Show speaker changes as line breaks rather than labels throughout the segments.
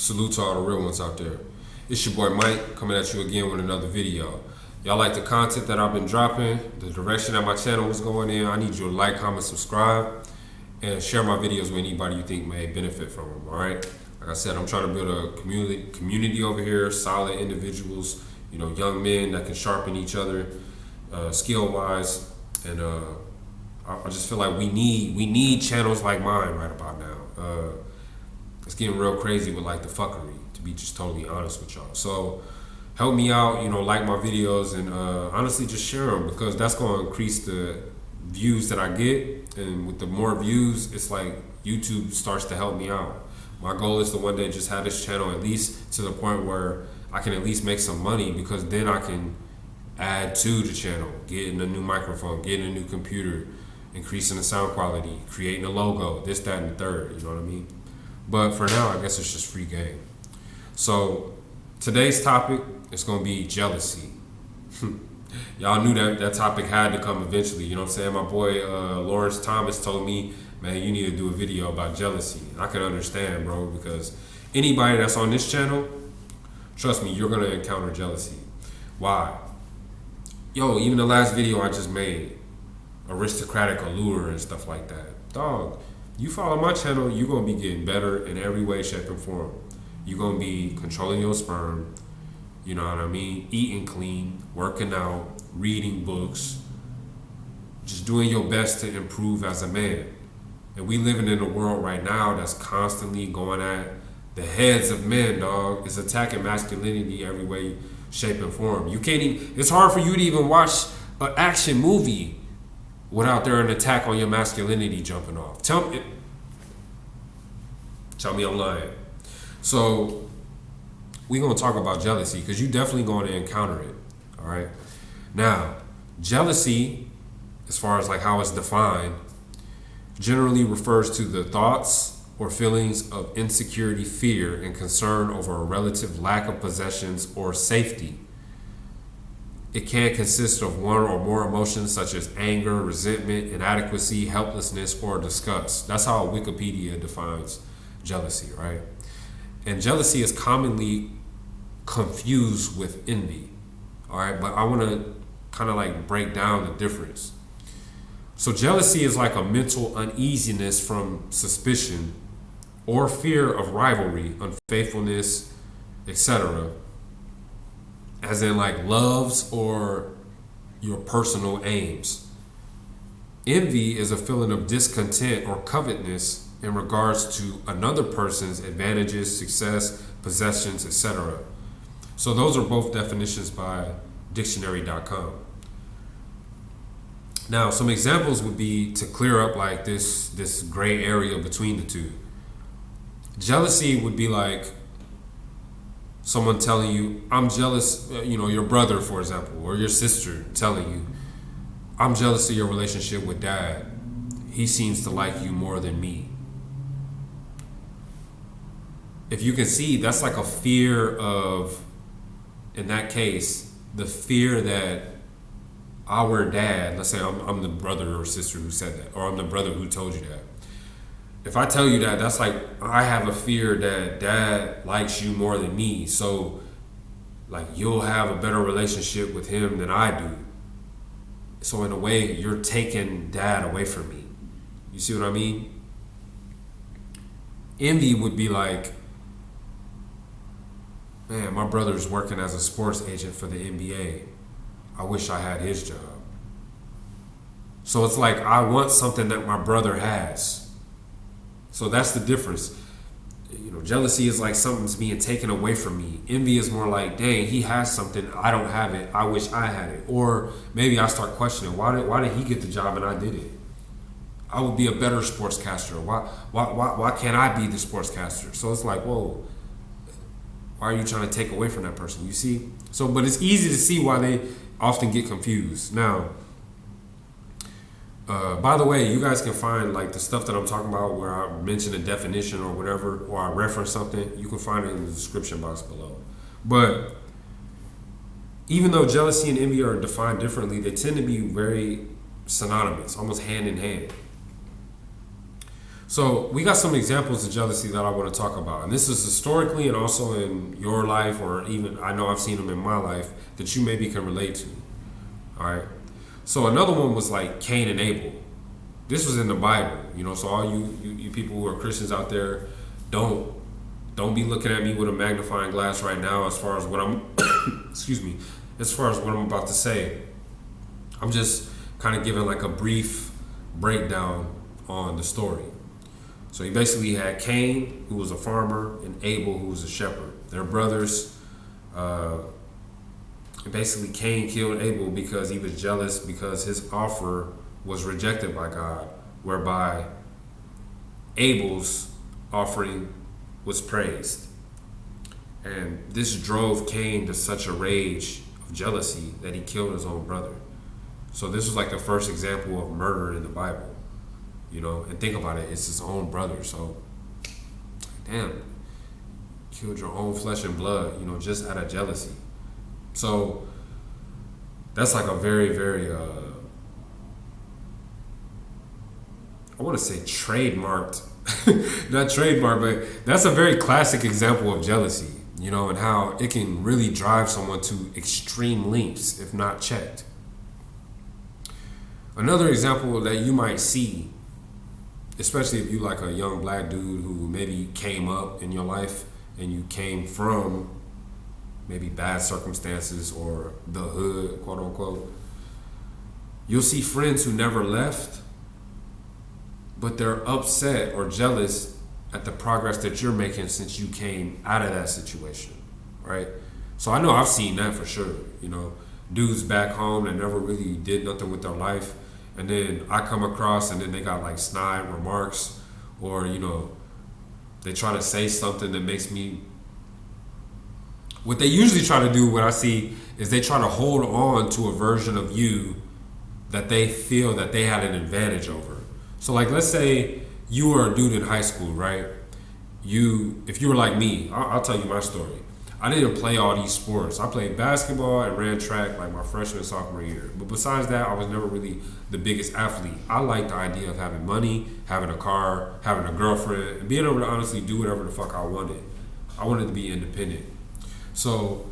Salute to all the real ones out there. It's your boy Mike coming at you again with another video. Y'all like the content that I've been dropping, the direction that my channel was going in. I need you to like, comment, subscribe, and share my videos with anybody you think may benefit from them, all right? Like I said, I'm trying to build a community over here, solid individuals, young men that can sharpen each other skill-wise. And I just feel like we need channels like mine right about now. It's getting real crazy with like the fuckery, to be just totally honest with y'all. So help me out, like my videos, and honestly just share them, because that's going to increase the views that I get. And with the more views, it's like YouTube starts to help me out. My goal is to one day just have this channel at least to the point where I can at least make some money, because then I can add to the channel, getting a new microphone, getting a new computer, increasing the sound quality, creating a logo, this, that, and the third, you know what I mean? But for now, I guess it's just free game. So today's topic is going to be jealousy. Y'all knew that topic had to come eventually, you know what I'm saying? My boy Lawrence Thomas told me, man, you need to do a video about jealousy. And I can understand, bro, because anybody that's on this channel, trust me, you're going to encounter jealousy. Why? Yo, even the last video I just made, aristocratic allure and stuff like that. Dog, you follow my channel, you're going to be getting better in every way, shape, and form. You're going to be controlling your sperm, you know what I mean? Eating clean, working out, reading books, just doing your best to improve as a man. And we living in a world right now that's constantly going at the heads of men, dog. It's attacking masculinity every way, shape, and form. You can't even, it's hard for you to even watch an action movie without there an attack on your masculinity jumping off. Tell me I'm lying. So we're going to talk about jealousy, because you're definitely going to encounter it, all right? Now, jealousy, as far as like how it's defined, generally refers to the thoughts or feelings of insecurity, fear, and concern over a relative lack of possessions or safety. It can consist of one or more emotions such as anger, resentment, inadequacy, helplessness, or disgust. That's how Wikipedia defines jealousy, right? And jealousy is commonly confused with envy, all right? But I want to kind of like break down the difference. So jealousy is like a mental uneasiness from suspicion or fear of rivalry, unfaithfulness, etc., as in like loves or your personal aims. Envy is a feeling of discontent or covetousness in regards to another person's advantages, success, possessions, etc. So those are both definitions by dictionary.com. Now, some examples would be to clear up like this gray area between the two. Jealousy would be like someone telling you, I'm jealous, your brother, for example, or your sister telling you, I'm jealous of your relationship with dad. He seems to like you more than me. If you can see, that's like a fear of, in that case, the fear that our dad, let's say I'm the brother or sister who said that, or I'm the brother who told you that. If I tell you that, that's like, I have a fear that dad likes you more than me, so like you'll have a better relationship with him than I do. So in a way, you're taking dad away from me. You see what I mean? Envy would be like, man, my brother's working as a sports agent for the NBA. I wish I had his job. So it's like, I want something that my brother has. So that's the difference. Jealousy is like something's being taken away from me. Envy is more like, dang, he has something, I don't have it, I wish I had it. Or maybe I start questioning, why did he get the job and I did it? I would be a better sportscaster. Why can't I be the sportscaster? So it's like, whoa, why are you trying to take away from that person? You see? So, but it's easy to see why they often get confused. Now, by the way, you guys can find like the stuff that I'm talking about where I mention a definition or whatever, or I reference something, you can find it in the description box below. But even though jealousy and envy are defined differently, they tend to be very synonymous, almost hand in hand. So we got some examples of jealousy that I want to talk about, and this is historically and also in your life, or even I know I've seen them in my life that you maybe can relate to. All right. So another one was like Cain and Abel. This was in the Bible, you know. So all you people who are Christians out there, don't be looking at me with a magnifying glass right now as far as what I'm excuse me, as far as what I'm about to say. I'm just kind of giving like a brief breakdown on the story. So he basically had Cain, who was a farmer, and Abel, who was a shepherd. They're brothers. Basically, Cain killed Abel because he was jealous because his offer was rejected by God, whereby Abel's offering was praised. And this drove Cain to such a rage of jealousy that he killed his own brother. So this was like the first example of murder in the Bible. You know, and think about it, it's his own brother. So, damn, killed your own flesh and blood, you know, just out of jealousy. So, that's like a very, very, I want to say trademarked, not trademarked, but that's a very classic example of jealousy, you know, and how it can really drive someone to extreme lengths if not checked. Another example that you might see, especially if you like a young black dude who maybe came up in your life and you came from maybe bad circumstances or the hood, quote unquote, you'll see friends who never left, but they're upset or jealous at the progress that you're making since you came out of that situation, right? So I know I've seen that for sure, you know, dudes back home that never really did nothing with their life, and then I come across and then they got like snide remarks, or, you know, they try to say something that makes me, what they usually try to do, what I see, is they try to hold on to a version of you that they feel that they had an advantage over. So like, let's say you were a dude in high school, right? If you were like me, I'll tell you my story. I didn't play all these sports. I played basketball and ran track like my freshman and sophomore year. But besides that, I was never really the biggest athlete. I liked the idea of having money, having a car, having a girlfriend, and being able to honestly do whatever the fuck I wanted. I wanted to be independent. So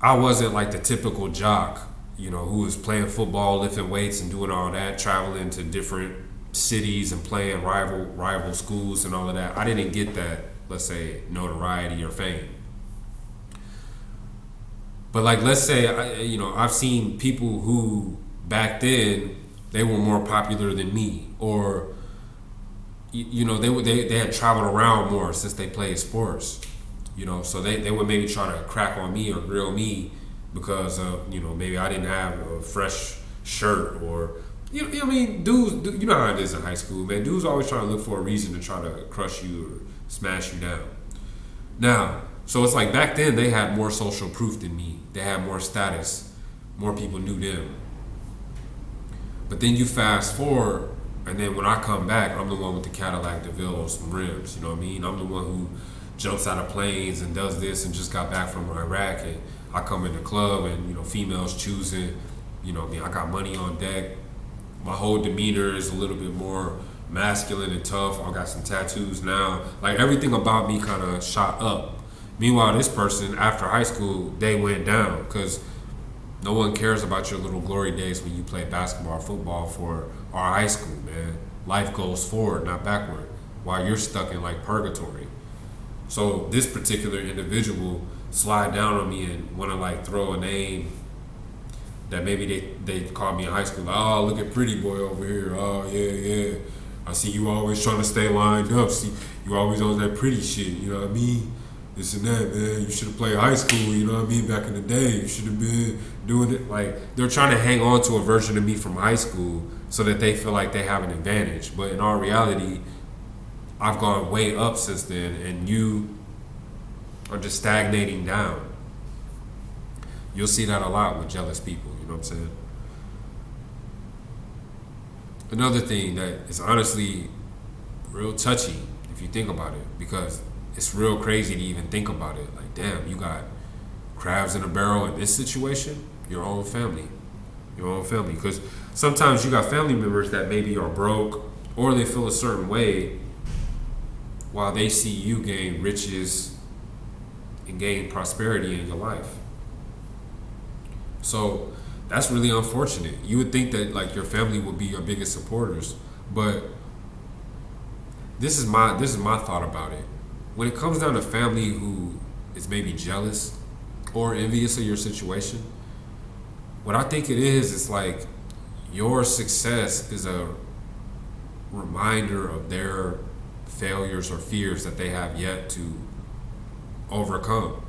I wasn't like the typical jock, you know, who was playing football, lifting weights and doing all that, traveling to different cities and playing rival schools and all of that. I didn't get that, let's say, notoriety or fame. But like, let's say, I've seen people who back then they were more popular than me, or you know, they had traveled around more since they played sports, you know, so they would maybe try to crack on me or grill me because of, you know, maybe I didn't have a fresh shirt, or you know what I mean, dudes, you know how it is in high school, man. Dudes always trying to look for a reason to try to crush you or smash you down. Now, so it's like back then they had more social proof than me. They had more status. More people knew them. But then you fast forward, and then when I come back, I'm the one with the Cadillac DeVille on some rims. You know what I mean? I'm the one who jumps out of planes and does this, and just got back from Iraq, and I come in the club and, you know, females choosing, you know what I mean, I got money on deck. My whole demeanor is a little bit more masculine and tough. I got some tattoos now. Like, everything about me kind of shot up. Meanwhile, this person, after high school, they went down, because no one cares about your little glory days when you play basketball or football for our high school, man. Life goes forward, not backward, while you're stuck in like purgatory. So this particular individual slide down on me and want to like throw a name that maybe they called me in high school. Like, oh, look at pretty boy over here. Oh, yeah. I see you always trying to stay lined up. See, you always on that pretty shit. You know what I mean? This and that, man. You should have played high school. You know what I mean? Back in the day, you should have been doing it. Like, they're trying to hang on to a version of me from high school so that they feel like they have an advantage. But in all reality, I've gone way up since then, and you are just stagnating down. You'll see that a lot with jealous people, you know what I'm saying? Another thing that is honestly real touchy if you think about it, because it's real crazy to even think about it. Like, damn, you got crabs in a barrel in this situation? Your own family. Because sometimes you got family members that maybe are broke, or they feel a certain way while they see you gain riches and gain prosperity in your life. So that's really unfortunate. You would think that like your family would be your biggest supporters, but this is my thought about it. When it comes down to family who is maybe jealous or envious of your situation, what I think it is, it's like your success is a reminder of their failures or fears that they have yet to overcome.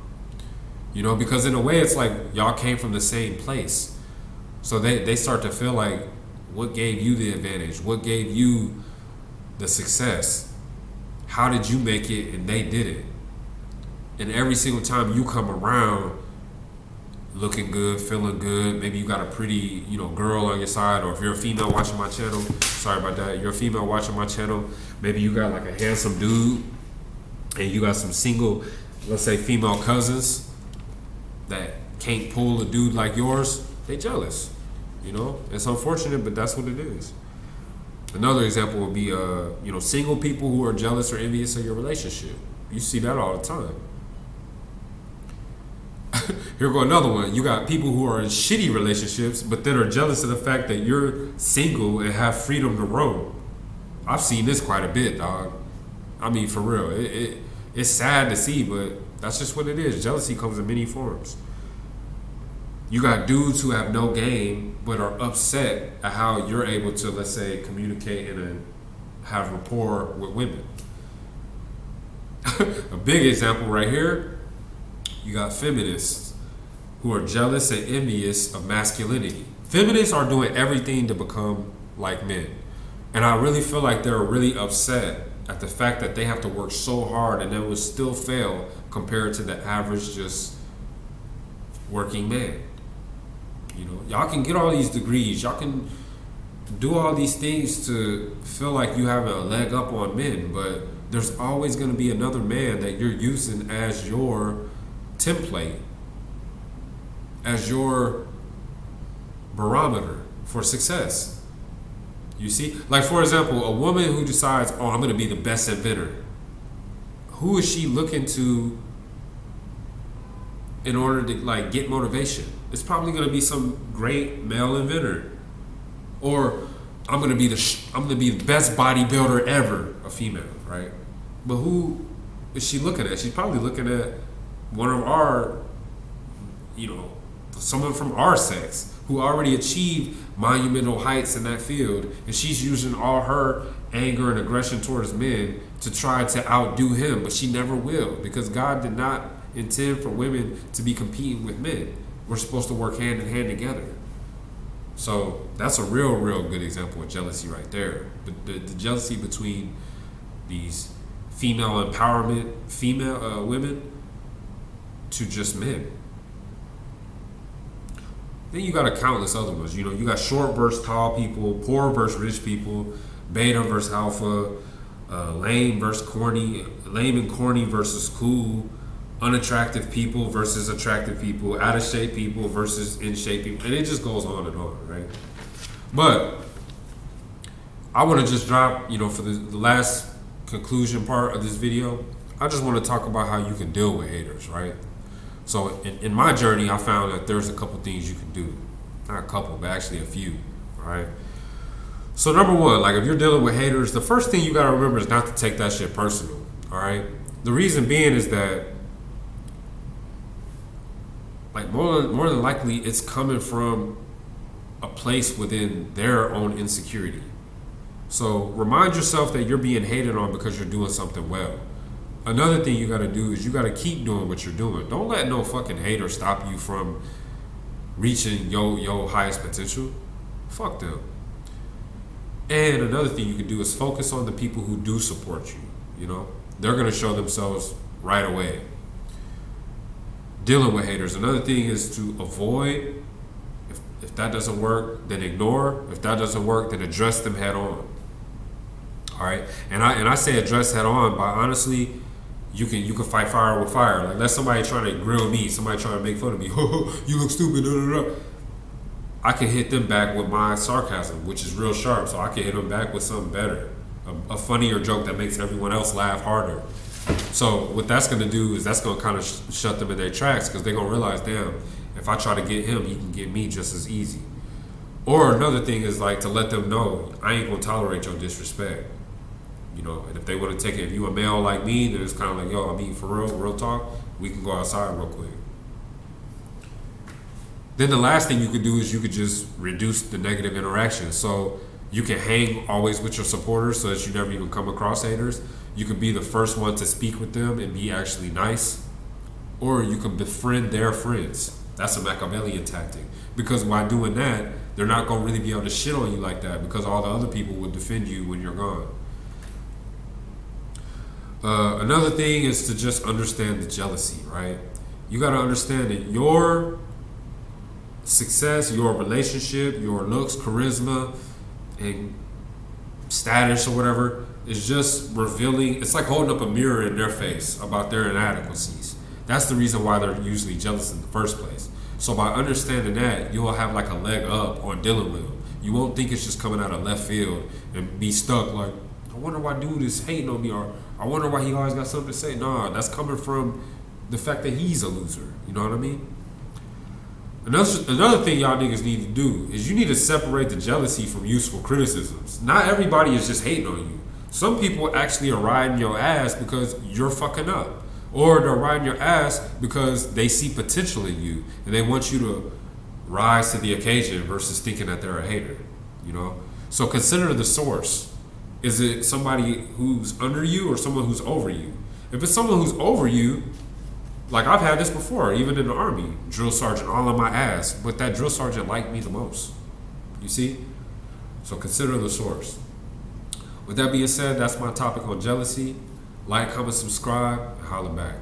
You know, because in a way it's like y'all came from the same place. So they start to feel like, what gave you the advantage? What gave you the success? How did you make it and they didn't? And every single time you come around looking good, feeling good, maybe you got a pretty, girl on your side, or if you're a female watching my channel, sorry about that, you're a female watching my channel, maybe you got like a handsome dude and you got some single, let's say female cousins that can't pull a dude like yours, they jealous. It's unfortunate, but that's what it is. Another example would be, single people who are jealous or envious of your relationship. You see that all the time. Here go another one. You got people who are in shitty relationships, but then are jealous of the fact that you're single and have freedom to roam. I've seen this quite a bit, dog. I mean, for real. It's sad to see, but that's just what it is. Jealousy comes in many forms. You got dudes who have no game, but are upset at how you're able to, let's say, communicate and have rapport with women. A big example right here, you got feminists who are jealous and envious of masculinity. Feminists are doing everything to become like men. And I really feel like they're really upset at the fact that they have to work so hard and they will still fail compared to the average just working man. Y'all can get all these degrees, y'all can do all these things to feel like you have a leg up on men, but there's always going to be another man that you're using as your template, as your barometer for success. You see? Like, for example, a woman who decides, I'm going to be the best inventor. Who is she looking to in order to get motivation? It's probably going to be some great male inventor. Or I'm going to be the best bodybuilder ever, a female, right? But who is she looking at? She's probably looking at one of our, someone from our sex who already achieved monumental heights in that field, and she's using all her anger and aggression towards men to try to outdo him, but she never will, because God did not intend for women to be competing with men. We're supposed to work hand in hand together. So that's a real good example of jealousy right there. The jealousy between these female empowerment, women to just men. Then you got countless other ones. You got short versus tall people, poor versus rich people, beta versus alpha, lame and corny versus cool, unattractive people versus attractive people, out of shape people versus in shape people, and it just goes on and on, right? But I want to just drop, for the last conclusion part of this video, I just want to talk about how you can deal with haters, right? So in my journey, I found that there's a couple things you can do. Not a couple, but actually a few, all right? So number one, if you're dealing with haters, the first thing you got to remember is not to take that shit personal, all right? The reason being is that more than likely it's coming from a place within their own insecurity. So remind yourself that you're being hated on because you're doing something well. Another thing you got to do is you got to keep doing what you're doing. Don't let no fucking hater stop you from reaching your highest potential. Fuck them. And another thing you can do is focus on the people who do support you. They're going to show themselves right away. Dealing with haters. Another thing is to avoid. If that doesn't work, then ignore. If that doesn't work, then address them head on. All right? And I say address head on by honestly, you can fight fire with fire. Let somebody trying to grill me, somebody trying to make fun of me. You look stupid. I can hit them back with my sarcasm, which is real sharp. So I can hit them back with something better. a funnier joke that makes everyone else laugh harder. So what that's going to do is that's going to kind of shut them in their tracks, because they're going to realize, damn, if I try to get him, he can get me just as easy. Or another thing is like to let them know, I ain't going to tolerate your disrespect. You know, and if they want to take it, if you a male like me, then it's kind of like, yo, I mean, for real talk, we can go outside real quick. Then the last thing you could do is you could just reduce the negative interaction. So you can hang always with your supporters so that you never even come across haters. You could be the first one to speak with them and be actually nice. Or you can befriend their friends. That's a Machiavellian tactic. Because by doing that, they're not going to really be able to shit on you like that, because all the other people will defend you when you're gone. Another thing is to just understand the jealousy, right? You got to understand that your success, your relationship, your looks, charisma, and status or whatever is just revealing. It's like holding up a mirror in their face about their inadequacies. That's the reason why they're usually jealous in the first place. So by understanding that, you'll have like a leg up on dealing with them. You won't think it's just coming out of left field and be stuck like, I wonder why dude is hating on me, or I wonder why he always got something to say. Nah, that's coming from the fact that he's a loser. You know what I mean? Another thing y'all niggas need to do is you need to separate the jealousy from useful criticisms. Not everybody is just hating on you. Some people actually are riding your ass because you're fucking up. Or they're riding your ass because they see potential in you and they want you to rise to the occasion versus thinking that they're a hater. You know? So consider the source. Is it somebody who's under you or someone who's over you? If it's someone who's over you, like I've had this before, even in the Army, drill sergeant all on my ass, but that drill sergeant liked me the most. You see? So consider the source. With that being said, that's my topic on jealousy. Like, comment, subscribe, and holler back.